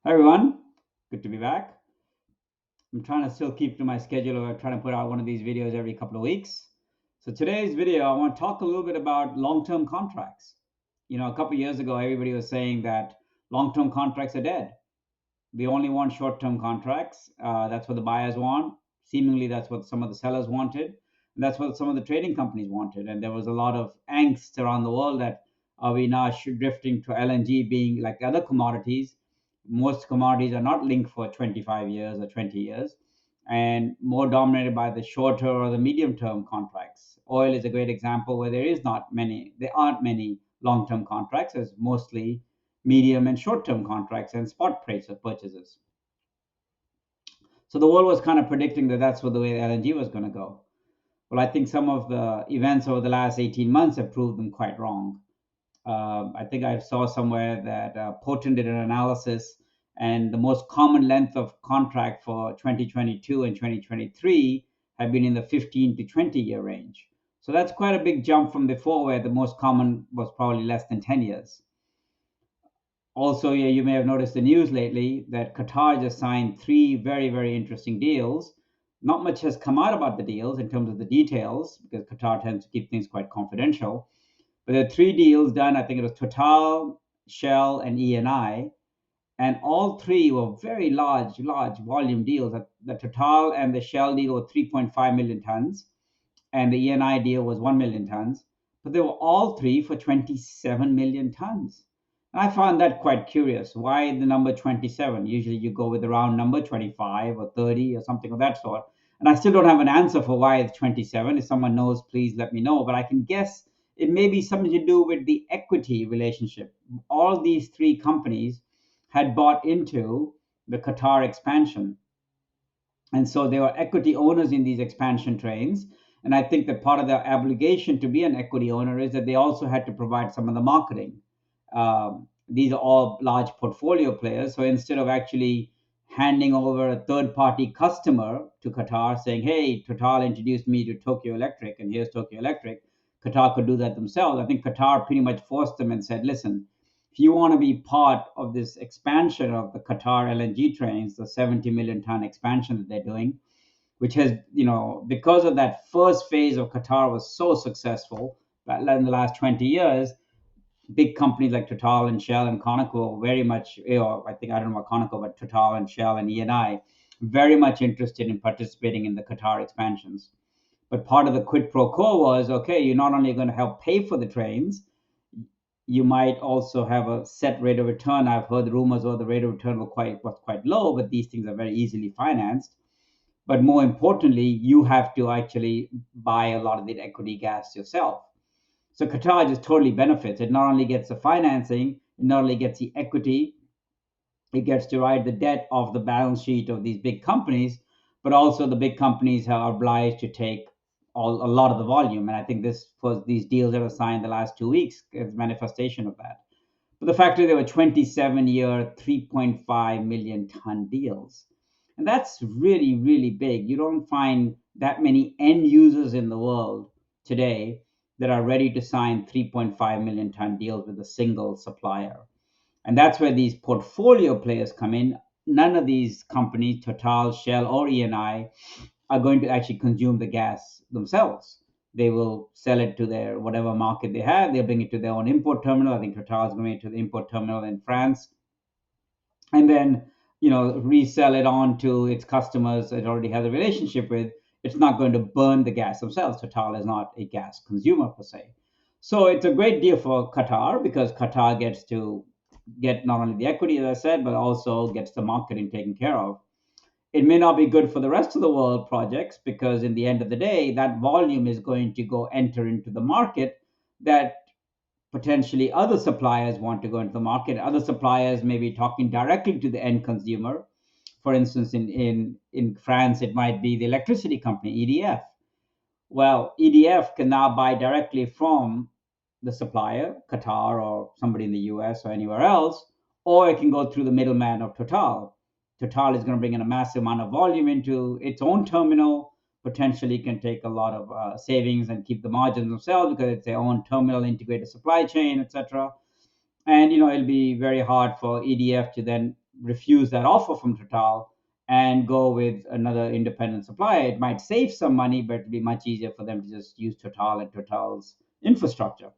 Hi everyone, good to be back. I'm trying to still keep to my schedule of trying to put out one of these videos every couple of weeks. So today's video, I want to talk a little bit about long-term contracts. A couple of years ago, everybody was saying that long-term contracts are dead. We only want short-term contracts. That's what the buyers want. Seemingly, that's what some of the sellers wanted. And that's what some of the trading companies wanted. And there was a lot of angst around the world that are we now drifting to LNG being like other commodities. Most commodities are not linked for 25 years or 20 years and more dominated by the shorter or the medium term contracts. Oil is a great example where there aren't many long term contracts. There's mostly medium and short term contracts and spot price of purchases. So the world was kind of predicting that that's what the way LNG was going to go. Well, I think some of the events over the last 18 months have proved them quite wrong. I think I saw somewhere that Potent did an analysis, and the most common length of contract for 2022 and 2023 have been in the 15 to 20-year range. So that's quite a big jump from before, where the most common was probably less than 10 years. Also, yeah, you may have noticed the news lately that Qatar just signed three very, very interesting deals. Not much has come out about the deals in terms of the details because Qatar tends to keep things quite confidential. But there are three deals done. I think it was Total, Shell, and Eni, and all three were very large volume deals. The Total and the Shell deal were 3.5 million tons, and the Eni deal was 1 million tons. But they were all three for 27 million tons. And I found that quite curious. Why the number 27? Usually you go with the round number 25 or 30 or something of that sort. And I still don't have an answer for why it's 27. If someone knows, please let me know. But I can guess it may be something to do with the equity relationship. All these three companies had bought into the Qatar expansion. And so they were equity owners in these expansion trains. And I think that part of their obligation to be an equity owner is that they also had to provide some of the marketing. These are all large portfolio players. So instead of actually handing over a third party customer to Qatar saying, hey, Total introduced me to Tokyo Electric and here's Tokyo Electric, Qatar could do that themselves. I think Qatar pretty much forced them and said, listen, if you want to be part of this expansion of the Qatar LNG trains, the 70 million ton expansion that they're doing, which has, because of that first phase of Qatar was so successful that in the last 20 years, big companies like Total and Shell and Conoco very much, I think, I don't know about Conoco, but Total and Shell and Eni, very much interested in participating in the Qatar expansions. But part of the quid pro quo was, okay, you're not only going to help pay for the trains, you might also have a set rate of return. I've heard rumors of the rate of return was quite low, but these things are very easily financed. But more importantly, you have to actually buy a lot of the equity gas yourself. So Qatar just totally benefits. It not only gets the financing, it not only gets the equity, it gets to ride the debt off the balance sheet of these big companies, but also the big companies are obliged to take a lot of the volume. And I think these deals that were signed the last 2 weeks is manifestation of that. But the fact is, there were 27-year, 3.5 million ton deals. And that's really, really big. You don't find that many end users in the world today that are ready to sign 3.5 million ton deals with a single supplier. And that's where these portfolio players come in. None of these companies, Total, Shell, or Eni, are going to actually consume the gas themselves. They will sell it to their whatever market they have. They'll bring it to their own import terminal. I think Total is going to the import terminal in France, and then resell it on to its customers it already has a relationship with. It's not going to burn the gas themselves. Total is not a gas consumer per se. So it's a great deal for Qatar because Qatar gets to get not only the equity, as I said, but also gets the marketing taken care of. It may not be good for the rest of the world projects because in the end of the day, that volume is going to go enter into the market that potentially other suppliers want to go into the market. Other suppliers may be talking directly to the end consumer. For instance, in France, it might be the electricity company, EDF. Well, EDF can now buy directly from the supplier, Qatar or somebody in the US or anywhere else, or it can go through the middleman of Total. Total is going to bring in a massive amount of volume into its own terminal, potentially can take a lot of savings and keep the margins themselves because it's their own terminal integrated supply chain, etc. And it'll be very hard for EDF to then refuse that offer from Total and go with another independent supplier. It might save some money, but it'd be much easier for them to just use Total and Total's infrastructure.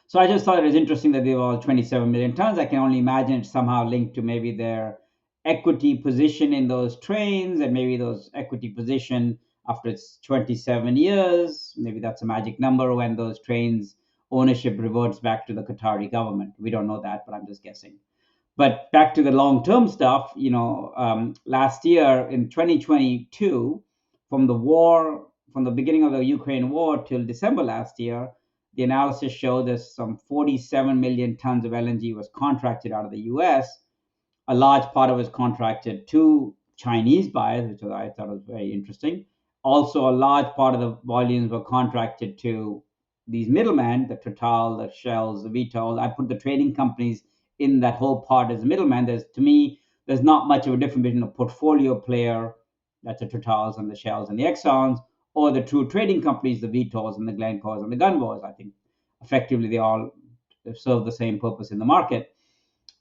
So I just thought it was interesting that they were all 27 million tons. I can only imagine it's somehow linked to maybe their equity position in those trains, and maybe those equity position after it's 27 years. Maybe that's a magic number when those trains ownership reverts back to the Qatari government. We don't know that, but I'm just guessing. But back to the long-term stuff, last year in 2022, from the war, from the beginning of the Ukraine war till December last year, the analysis showed that some 47 million tons of LNG was contracted out of the US. A large part of it was contracted to Chinese buyers, which I thought was very interesting. Also, a large part of the volumes were contracted to these middlemen, the Total, the Shells, the Vitol. I put the trading companies in that whole part as a middleman. To me, there's not much of a difference between a portfolio player, that's the Totals and the Shells and the Exxons, or the true trading companies, the Vitols and the Glencores and the Gunvors. I think effectively they all serve the same purpose in the market.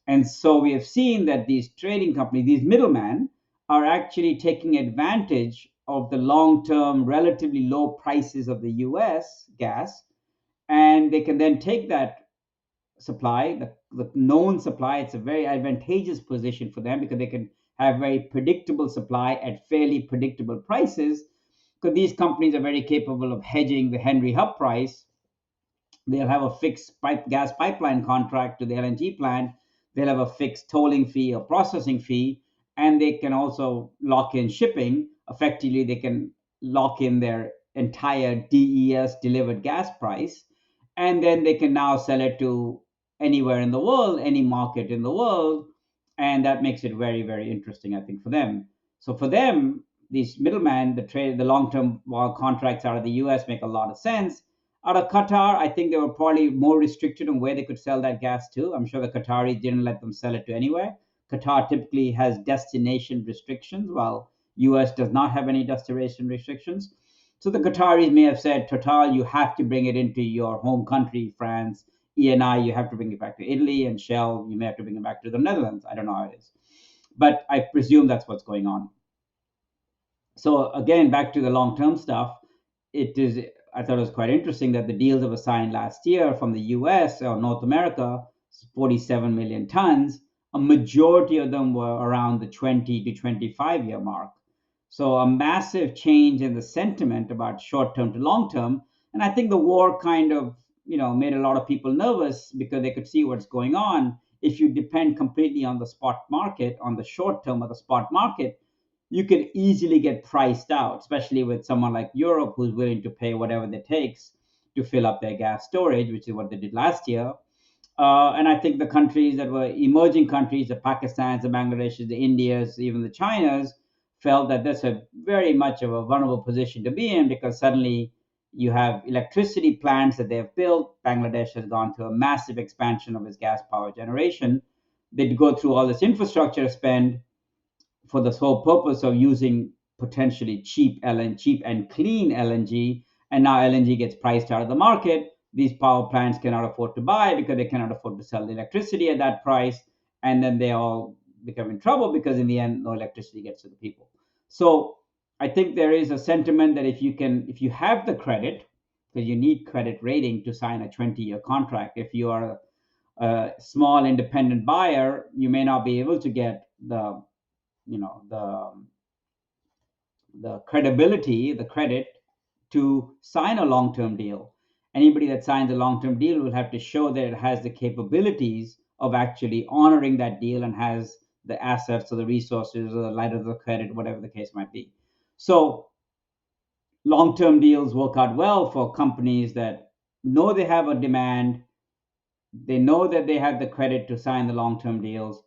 And so we have seen that these trading companies, these middlemen, are actually taking advantage of the long-term, relatively low prices of the US gas, and they can then take that supply, the known supply. It's a very advantageous position for them because they can have very predictable supply at fairly predictable prices, because these companies are very capable of hedging the Henry Hub price. They'll have a fixed gas pipeline contract to the LNG plant. They'll have a fixed tolling fee or processing fee, and they can also lock in shipping. Effectively, they can lock in their entire DES delivered gas price, and then they can now sell it to anywhere in the world, any market in the world, and that makes it very, very interesting, I think, for them. So for them, these middlemen, the long-term contracts out of the US make a lot of sense. Out of Qatar, I think they were probably more restricted on where they could sell that gas to. I'm sure the Qataris didn't let them sell it to anywhere. Qatar typically has destination restrictions, while US does not have any destination restrictions. So the Qataris may have said, Total, you have to bring it into your home country, France. ENI, you have to bring it back to Italy, and Shell, you may have to bring it back to the Netherlands. I don't know how it is, but I presume that's what's going on. So again, back to the long-term stuff, I thought it was quite interesting that the deals that were signed last year from the US or North America, 47 million tons, a majority of them were around the 20 to 25 year mark. So a massive change in the sentiment about short term to long term. And I think the war kind of, made a lot of people nervous because they could see what's going on. If you depend completely on the spot market, on the short term of the spot market, you could easily get priced out, especially with someone like Europe who's willing to pay whatever it takes to fill up their gas storage, which is what they did last year. And I think the countries that were emerging countries, the Pakistans, the Bangladeshis, the Indias, even the Chinas, felt that that's a very much of a vulnerable position to be in, because suddenly you have electricity plants that they have built. Bangladesh has gone through a massive expansion of its gas power generation. They'd go through all this infrastructure spend for the sole purpose of using potentially cheap and clean LNG, and now LNG gets priced out of the market. These power plants cannot afford to buy because they cannot afford to sell the electricity at that price, and then they all become in trouble because in the end, no electricity gets to the people. So I think there is a sentiment that if you have the credit, because you need credit rating to sign a 20-year contract. If you are a small independent buyer, you may not be able to get the credibility, the credit to sign a long-term deal. Anybody that signs a long-term deal will have to show that it has the capabilities of actually honoring that deal and has the assets or the resources or the letter of the credit, whatever the case might be. So long-term deals work out well for companies that know they have a demand, they know that they have the credit to sign the long-term deals,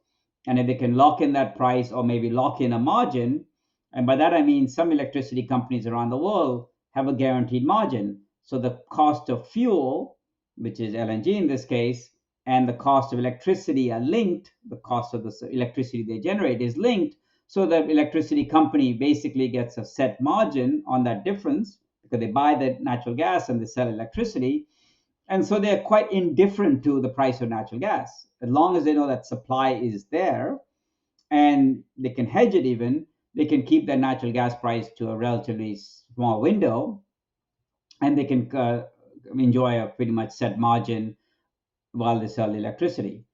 and if they can lock in that price or maybe lock in a margin, and by that I mean some electricity companies around the world have a guaranteed margin. So the cost of fuel, which is LNG in this case, and the cost of electricity are linked. The cost of the electricity they generate is linked. So the electricity company basically gets a set margin on that difference because they buy the natural gas and they sell electricity. And so they're quite indifferent to the price of natural gas. As long as they know that supply is there and they can hedge it even, they can keep their natural gas price to a relatively small window, and they can enjoy a pretty much set margin while they sell the electricity.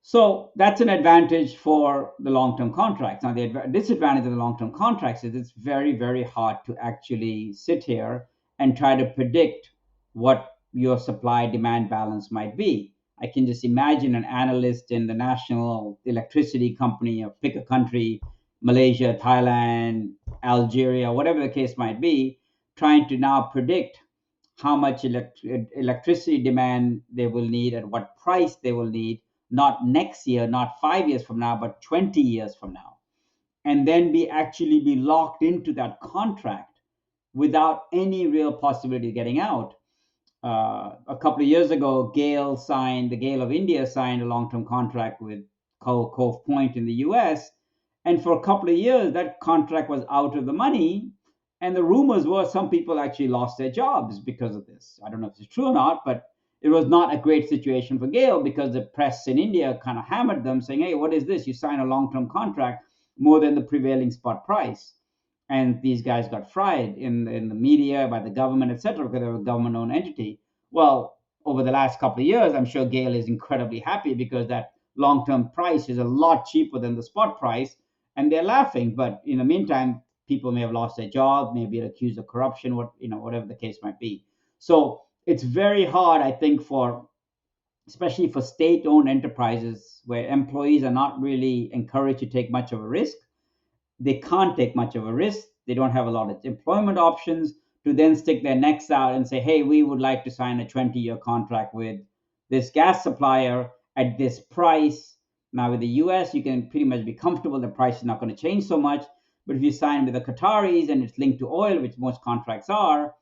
So that's an advantage for the long-term contracts. Now, the disadvantage of the long-term contracts is it's very, very hard to actually sit here and try to predict what your supply-demand balance might be. I can just imagine an analyst in the national electricity company, or pick a country, Malaysia, Thailand, Algeria, whatever the case might be, trying to now predict how much electricity demand they will need at what price they will need, not next year, not 5 years from now, but 20 years from now. And then be locked into that contract without any real possibility of getting out. A couple of years ago, the Gale of India signed a long-term contract with Cove Point in the US. And for a couple of years, that contract was out of the money. And the rumors were some people actually lost their jobs because of this. I don't know if it's true or not, but it was not a great situation for Gale because the press in India kind of hammered them saying, hey, what is this? You sign a long-term contract more than the prevailing spot price. And these guys got fried in the media by the government, etc., because they're a government-owned entity. Well, over the last couple of years, I'm sure Gale is incredibly happy because that long-term price is a lot cheaper than the spot price, and they're laughing. But in the meantime, people may have lost their job, may be accused of corruption, whatever the case might be. So it's very hard, I think, especially for state-owned enterprises where employees are not really encouraged to take much of a risk. They can't take much of a risk. They don't have a lot of employment options to then stick their necks out and say, hey, we would like to sign a 20-year contract with this gas supplier at this price. Now, with the US, you can pretty much be comfortable the price is not going to change so much. But if you sign with the Qataris and it's linked to oil, which most contracts are,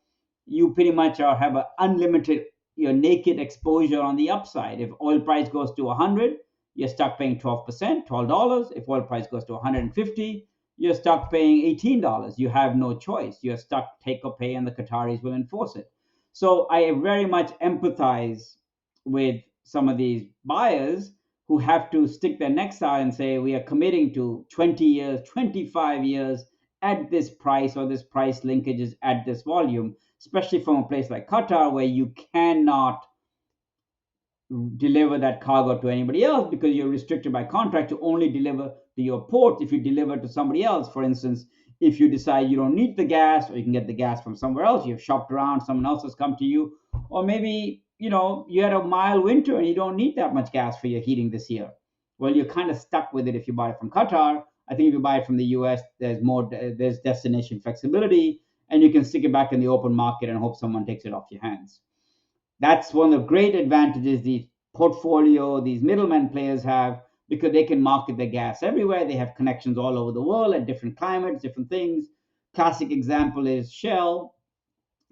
you pretty much have an unlimited, naked exposure on the upside. If oil price goes to 100, you're stuck paying 12%, $12. If oil price goes to 150, you're stuck paying $18. You have no choice. You're stuck take or pay, and the Qataris will enforce it. So I very much empathize with some of these buyers who have to stick their necks out and say, we are committing to 20 years, 25 years at this price, or this price linkage is at this volume, especially from a place like Qatar where you cannot deliver that cargo to anybody else because you're restricted by contract to only deliver to your port. If you deliver to somebody else, for instance, if you decide you don't need the gas, or you can get the gas from somewhere else, you've shopped around, someone else has come to you, or maybe you had a mild winter and you don't need that much gas for your heating this year. Well, you're kind of stuck with it if you buy it from Qatar. I think if you buy it from the US, there's destination flexibility, and you can stick it back in the open market and hope someone takes it off your hands. That's one of the great advantages these middlemen players have, because they can market their gas everywhere. They have connections all over the world at different climates, different things. Classic example is Shell,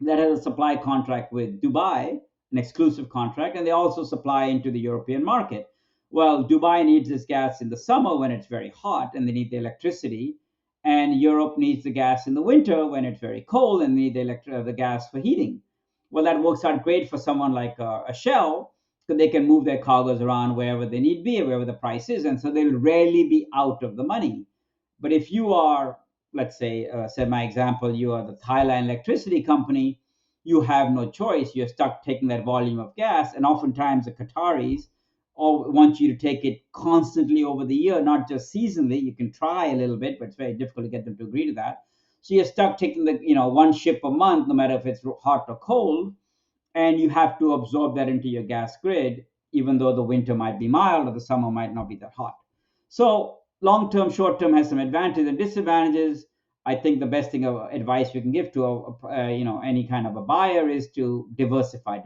that has a supply contract with Dubai, an exclusive contract, and they also supply into the European market. Well, Dubai needs this gas in the summer when it's very hot and they need the electricity, and Europe needs the gas in the winter when it's very cold and they need the gas for heating. Well, that works out great for someone like a Shell, because they can move their cargoes around wherever they need be, wherever the price is, and so they'll rarely be out of the money. But if you are, let's say my example, you are the Thailand electricity company, you have no choice. You're stuck taking that volume of gas, and oftentimes the Qataris all want you to take it constantly over the year, not just seasonally. You can try a little bit, but it's very difficult to get them to agree to that. So you're stuck taking one ship a month, no matter if it's hot or cold, and you have to absorb that into your gas grid, even though the winter might be mild or the summer might not be that hot. So long term, short term has some advantages and disadvantages. I think the best thing of advice we can give to any kind of a buyer is to diversify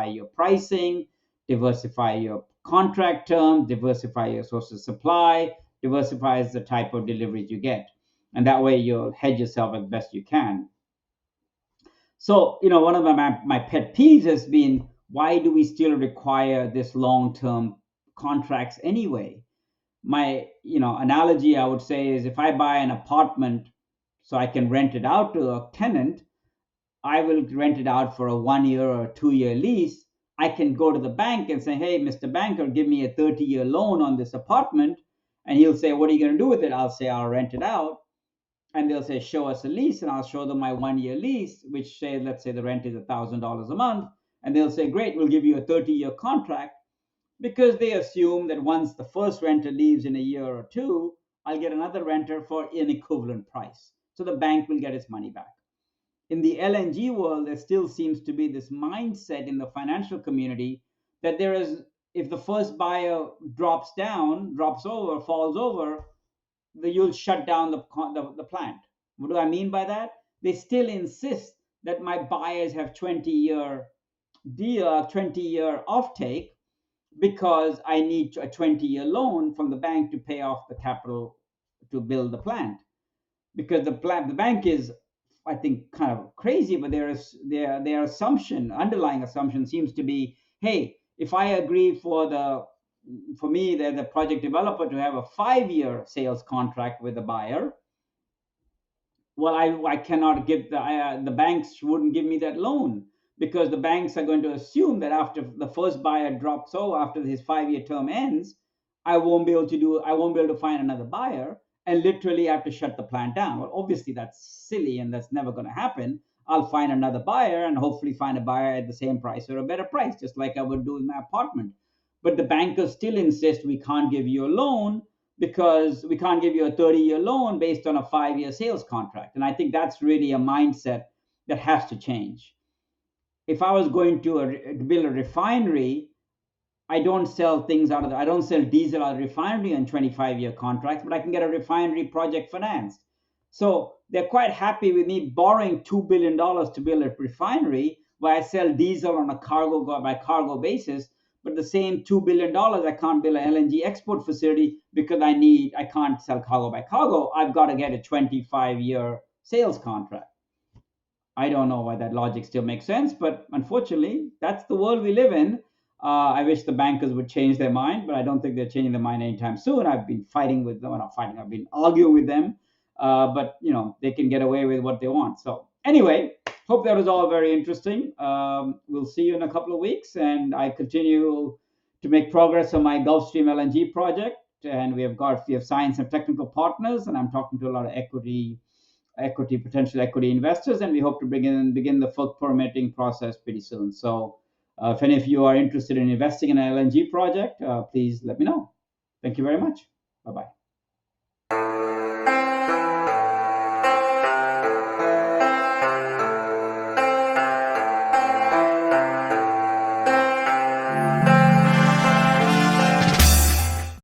your pricing, diversify your contract term, diversify your source of supply, diversifies the type of deliveries you get, and that way you'll hedge yourself as best you can. So, one of my pet peeves has been, why do we still require this long-term contracts anyway? My, analogy I would say is, if I buy an apartment so I can rent it out to a tenant, I will rent it out for a 1 year or 2 year lease, I can go to the bank and say, hey, Mr. Banker, give me a 30-year loan on this apartment. And he'll say, what are you going to do with it? I'll say, I'll rent it out. And they'll say, show us a lease. And I'll show them my 1 year lease, which say, let's say the rent is $1,000 a month. And they'll say, great, we'll give you a 30-year contract, because they assume that once the first renter leaves in a year or two, I'll get another renter for an equivalent price. So the bank will get its money back. In the LNG world, there still seems to be this mindset in the financial community that there is, if the first buyer drops over, falls over, you'll shut down the plant. What do I mean by that? They still insist that my buyers have 20-year deal, 20-year offtake, because I need a 20-year loan from the bank to pay off the capital to build the plant. Because the bank is, I think, kind of crazy, but their assumption, underlying assumption, seems to be, hey, if I agree for me, the project developer, to have a 5-year sales contract with the buyer, well, I cannot give the banks wouldn't give me that loan, because the banks are going to assume that after the first buyer drops over, after his 5-year term ends, I won't be able to find another buyer, and literally have to shut the plant down. Well, obviously that's silly, and that's never going to happen. I'll find another buyer, and hopefully find a buyer at the same price or a better price, just like I would do in my apartment. But the bankers still insist we can't give you a loan, because we can't give you a 30-year loan based on a 5-year sales contract. And I think that's really a mindset that has to change. If I was going to build a refinery, I don't sell I don't sell diesel out of refinery on 25-year contracts, but I can get a refinery project financed. So they're quite happy with me borrowing $2 billion to build a refinery, where I sell diesel on a cargo by cargo basis. But the same $2 billion, I can't build an LNG export facility, because I can't sell cargo by cargo. I've got to get a 25-year sales contract. I don't know why that logic still makes sense, but unfortunately, that's the world we live in. I wish the bankers would change their mind, but I don't think they're changing their mind anytime soon. I've been fighting with them, not fighting, I've been arguing with them, but they can get away with what they want. So anyway, hope that was all very interesting. We'll see you in a couple of weeks, and I continue to make progress on my Gulfstream LNG project, and we have signed some technical partners, and I'm talking to a lot of potential equity investors, and we hope to begin the FERC permitting process pretty soon. So if any of you are interested in investing in an LNG project, please let me know. Thank you very much. Bye-bye.